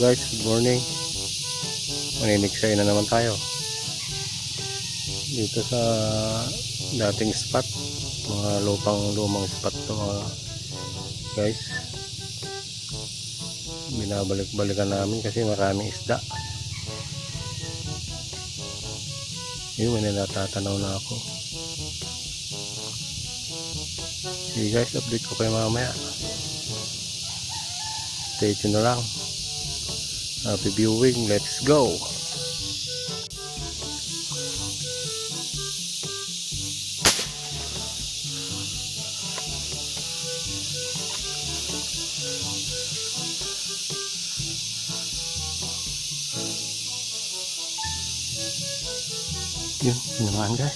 guys, good morning. Maniniksay na naman tayo dito sa dating spot, mga lumang spot to mga guys. Binabalik-balikan namin kasi maraming isda. Yun, may natatanaw na ako. Sige guys, update ko kayo mamaya. Stay tuned na lang. Happy viewing, let's go. Yun naman guys.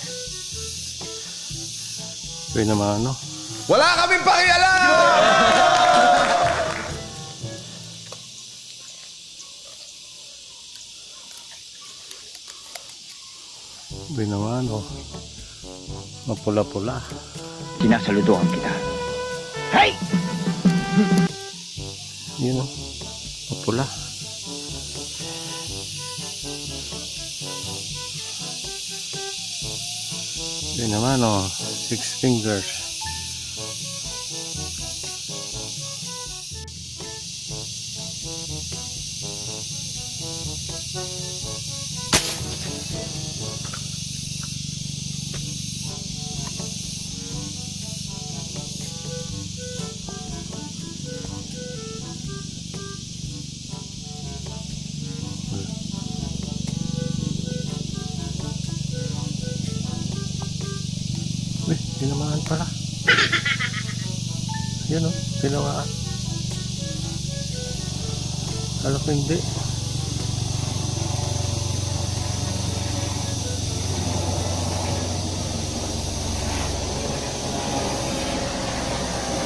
Yun naman ano. Wala kaming pakialam! Yun naman oh. Mapula-pula. Sinasaludoan kita. Hay! Yun oh. Mapula. Yun naman oh. 6 fingers. Tinamaan pala. Yan o, tinamaan. Alam ko hindi.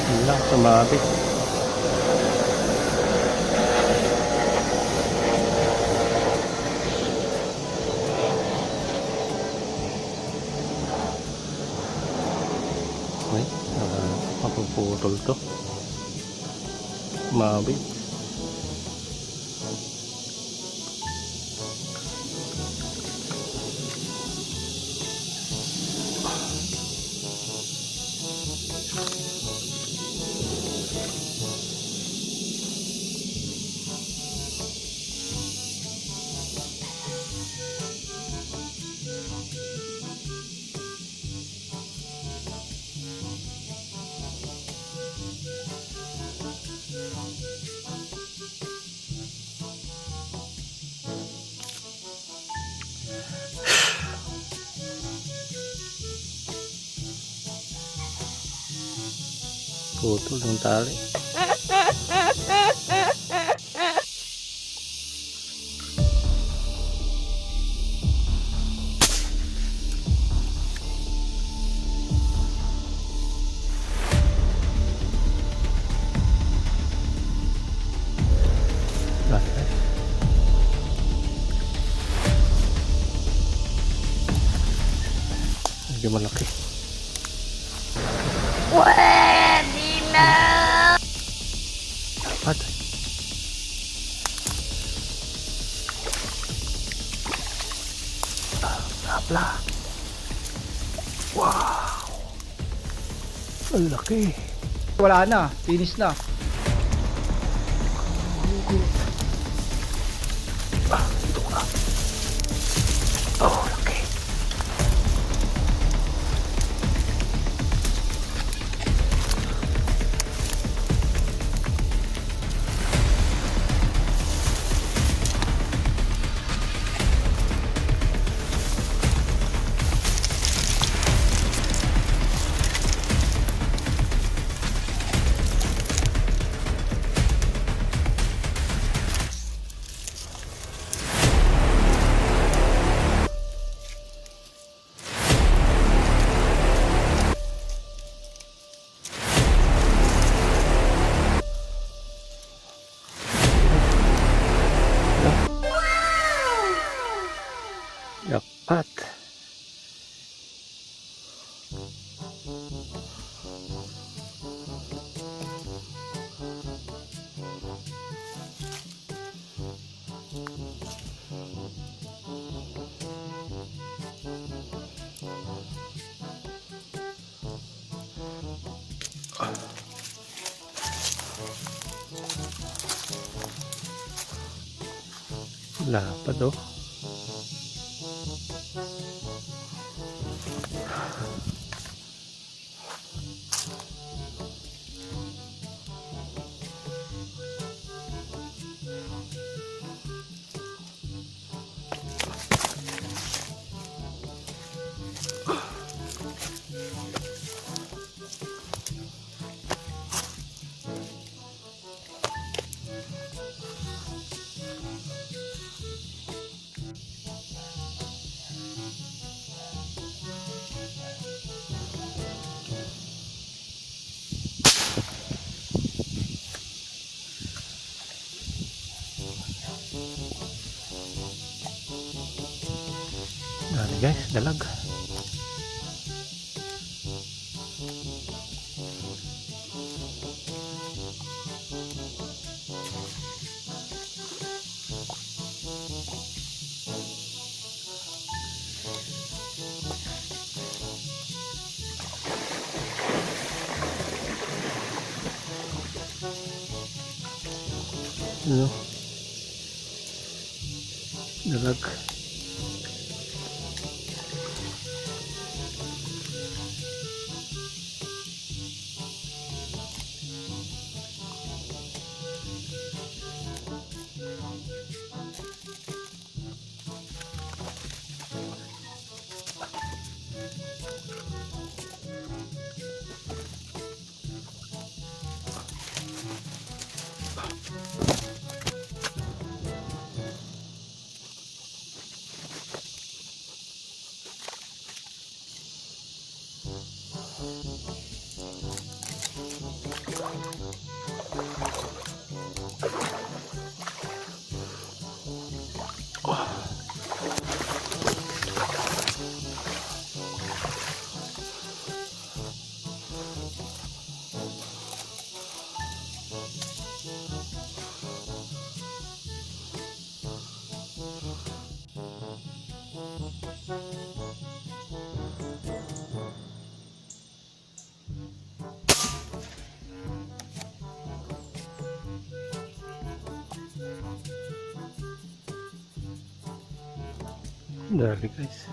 Wala, sumabit. Ay, mapuputol to. Mabit. Putol ng tali. Medyo malaki. Dapat. Napla. Wow. Ang laki. Wala na, finish na. Ito ka. Oh, laki. Lapad oh. Dali guys, dalag. Ano? Dalag. Dali guys.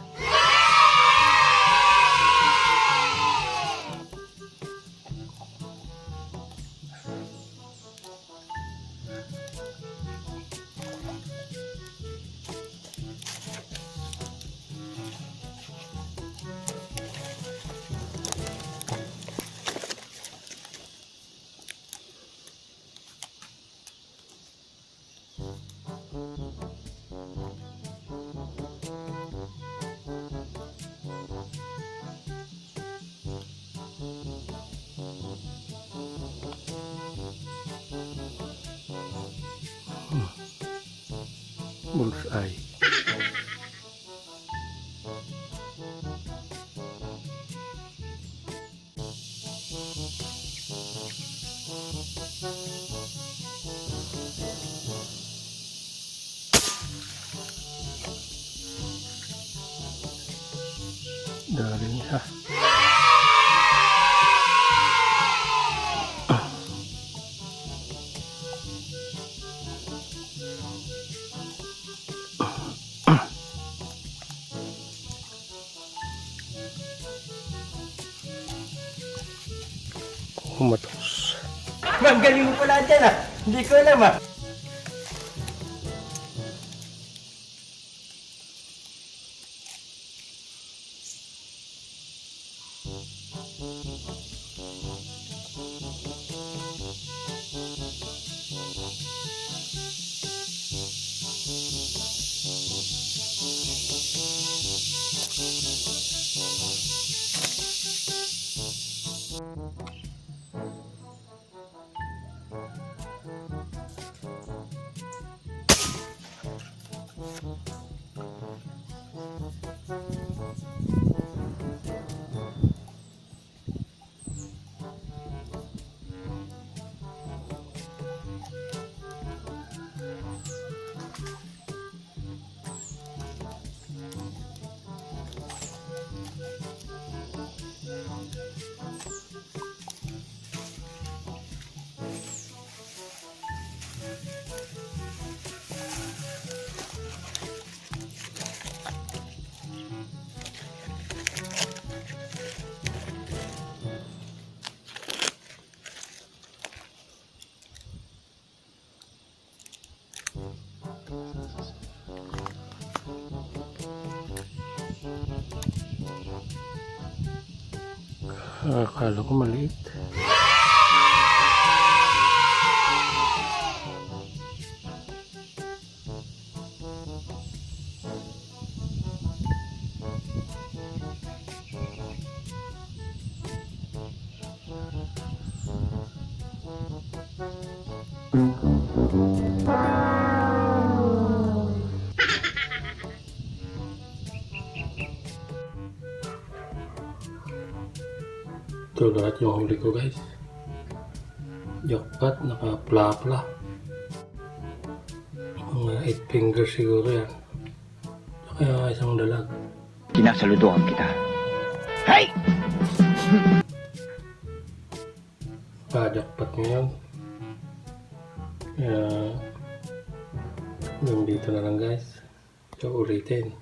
Bullseye. Dali siya. Kumatos. Ang galing mo pala dyan ah. Hindi ko alam ah. Akala ko maliit. Ito lahat yung huli ko guys. Jackpot, naka-pla-pla. Mga 8 fingers siguro yan. Kaya isang dalag. Sinasaludoan kita. Hey! Jackpot ngayon. Kaya hanggang dito na lang guys. So ulitin.